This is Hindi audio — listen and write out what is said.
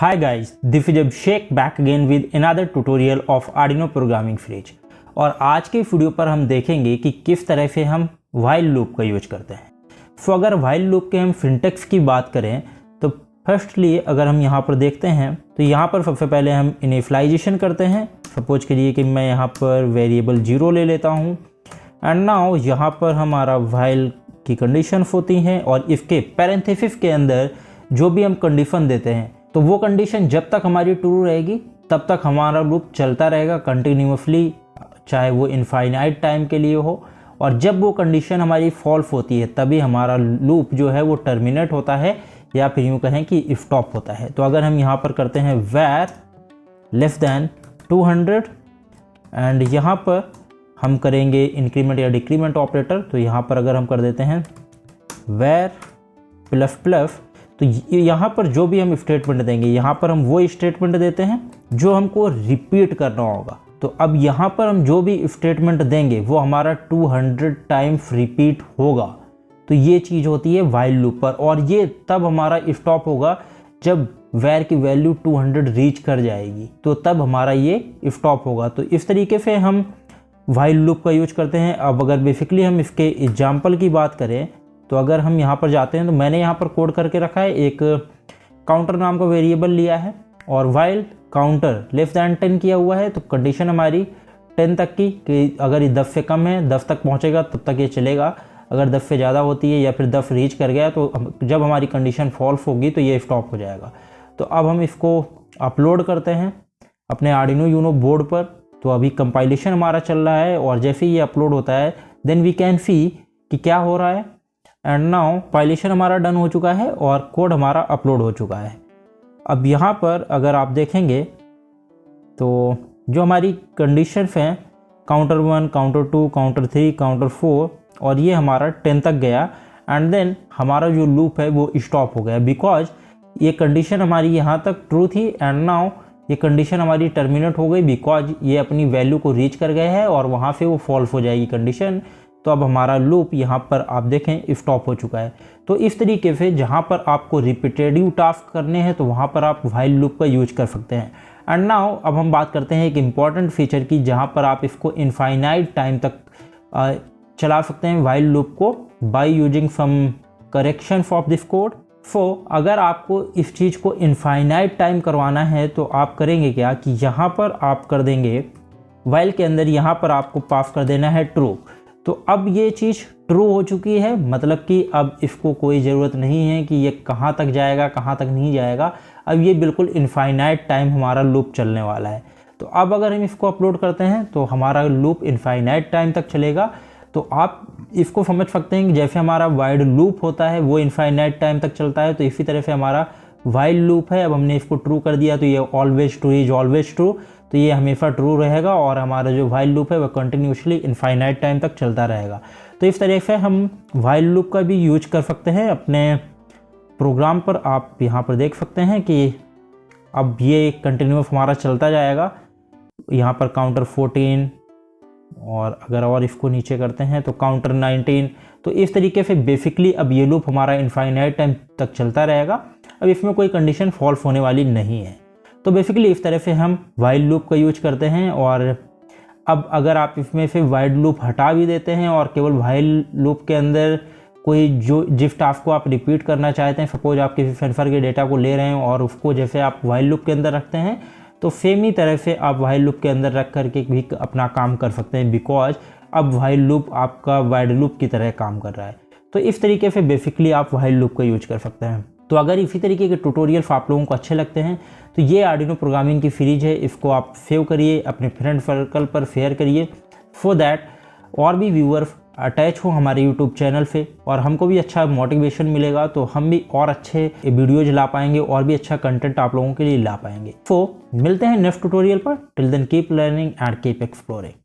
Hi guys, this is Abhishek back again with another tutorial of Arduino programming fridge। और आज के वीडियो पर हम देखेंगे कि किस तरह से हम while लूप का यूज करते हैं। सो अगर while लूप के हम सिंटैक्स की बात करें तो फर्स्टली अगर हम यहाँ पर देखते हैं तो यहाँ पर सबसे पहले हम इनिशियलाइजेशन करते हैं। सपोज करिए कि मैं यहाँ पर वेरिएबल 0 ले लेता हूँ एंड नाउ यहाँ पर हमारा while की कंडीशंस होती हैं और इसके पैरेंथेसिस के अंदर जो भी हम कंडीशन देते हैं तो वो कंडीशन जब तक हमारी ट्रू रहेगी तब तक हमारा लूप चलता रहेगा कंटिन्यूसली, चाहे वो इनफाइनाइट टाइम के लिए हो। और जब वो कंडीशन हमारी फॉल्स होती है तभी हमारा लूप जो है वो टर्मिनेट होता है या फिर यूँ कहें कि स्टॉप होता है। तो अगर हम यहाँ पर करते हैं where लेस दैन 200 एंड यहाँ पर हम करेंगे इंक्रीमेंट या डिक्रीमेंट ऑपरेटर, तो यहाँ पर अगर हम कर देते हैं where प्लस प्लस, तो यहाँ पर जो भी हम स्टेटमेंट देंगे यहाँ पर हम वो स्टेटमेंट देते हैं जो हमको रिपीट करना होगा। तो अब यहाँ पर हम जो भी स्टेटमेंट देंगे वो हमारा 200 टाइम्स रिपीट होगा। तो ये चीज़ होती है वाइल लूप पर, और ये तब हमारा स्टॉप होगा जब वैर की वैल्यू 200 रीच कर जाएगी, तो तब हमारा ये स्टॉप होगा। तो इस तरीके से हम वाइल लूप का यूज करते हैं। अब अगर बेसिकली हम इसके एग्जाम्पल की बात करें तो अगर हम यहाँ पर जाते हैं तो मैंने यहाँ पर कोड करके रखा है, एक काउंटर नाम का वेरिएबल लिया है और वाइल काउंटर लेस दैन 10 किया हुआ है। तो कंडीशन हमारी 10 तक की कि अगर ये 10 से कम है 10 तक पहुँचेगा तब तक ये चलेगा, अगर 10 से ज़्यादा होती है या फिर 10 रीच कर गया तो जब हमारी कंडीशन फॉल्स होगी तो ये स्टॉप हो जाएगा। तो अब हम इसको अपलोड करते हैं अपने आर्डिनो यूनो बोर्ड पर। तो अभी कंपाइलेशन हमारा चल रहा है और जैसे ही ये अपलोड होता है देन वी कैन सी कि क्या हो रहा है। एंड नाउ कंपाइलेशन हमारा डन हो चुका है और कोड हमारा अपलोड हो चुका है। अब यहाँ पर अगर आप देखेंगे तो जो हमारी कंडीशंस हैं काउंटर 1, काउंटर 2, काउंटर 3, काउंटर 4 और ये हमारा 10 तक गया एंड देन हमारा जो लूप है वो स्टॉप हो गया बिकॉज ये कंडीशन हमारी यहाँ तक ट्रू थी एंड नाउ ये कंडीशन हमारी टर्मिनेट हो गई बिकॉज ये अपनी वैल्यू को रीच कर गए हैं और वहाँ से वो फॉल्स हो जाएगी कंडीशन। तो अब हमारा लूप यहाँ पर आप देखें स्टॉप हो चुका है। तो इस तरीके से जहाँ पर आपको रिपीटेटिव टास्क करने हैं तो वहाँ पर आप व्हाइल लूप का यूज कर सकते हैं। एंड नाउ अब हम बात करते हैं एक इम्पॉर्टेंट फीचर की जहाँ पर आप इसको इनफाइनाइट टाइम तक चला सकते हैं व्हाइल लूप को by using some correction of this code. अगर आपको इस चीज़ को इनफाइनाइट टाइम करवाना है तो आप करेंगे क्या कि यहाँ पर आप कर देंगे व्हाइल के अंदर यहाँ पर आपको पास कर देना है ट्रू। तो अब ये चीज़ ट्रू हो चुकी है, मतलब कि अब इसको कोई ज़रूरत नहीं है कि ये कहाँ तक जाएगा कहाँ तक नहीं जाएगा। अब ये बिल्कुल इनफाइनाइट टाइम हमारा लूप चलने वाला है। तो अब अगर हम इसको अपलोड करते हैं तो हमारा लूप इनफाइनाइट टाइम तक चलेगा। तो आप इसको समझ सकते हैं कि जैसे हमारा वाइड लूप होता है वो इनफाइनाइट टाइम तक चलता है, तो इसी तरह से हमारा वाइल लूप है। अब हमने इसको ट्रू कर दिया तो ये always true is always true, तो ये हमेशा ट्रू रहेगा और हमारा जो वाइल लूप है वह कंटिन्यूसली इनफाइनाइट टाइम तक चलता रहेगा। तो इस तरह से हम वाइल लूप का भी यूज कर सकते हैं अपने प्रोग्राम पर। आप यहाँ पर देख सकते हैं कि अब ये कंटिन्यूस हमारा चलता जाएगा। यहाँ पर काउंटर 14 और अगर और इसको नीचे करते हैं तो काउंटर 19। तो इस तरीके से बेसिकली अब ये लूप हमारा इनफाइनाइट टाइम तक चलता रहेगा। अब इसमें कोई कंडीशन फॉल्स होने वाली नहीं है। तो बेसिकली इस तरह से हम वाइल लूप का यूज करते हैं। और अब अगर आप इसमें से वाइल लूप हटा भी देते हैं और केवल वाइल लूप के अंदर कोई जो जिस टास्क को आप रिपीट करना चाहते हैं, सपोज आप किसी सेंसर के डेटा को ले रहे हैं और उसको जैसे आप वाइल लूप के अंदर रखते हैं तो सेम ही तरह से आप वाइल लूप के अंदर रख करके भी अपना काम कर सकते हैं बिकॉज अब वाइल लूप आपका वाइल लूप की तरह काम कर रहा है। तो इस तरीके से बेसिकली आप वाइल लूप का यूज कर सकते हैं। तो अगर इसी तरीके के ट्यूटोरियल आप लोगों को अच्छे लगते हैं तो ये आर्डिनो प्रोग्रामिंग की सीरीज है, इसको आप सेव करिए, अपने फ्रेंड सर्कल पर शेयर करिए सो दैट और भी व्यूअर्स अटैच हो हमारे यूट्यूब चैनल से और हमको भी अच्छा मोटिवेशन मिलेगा। तो हम भी और अच्छे वीडियोज ला पाएंगे और भी अच्छा कंटेंट आप लोगों के लिए ला पाएंगे। मिलते हैं नेक्स्ट ट्यूटोरियल पर। Till then keep learning and keep exploring.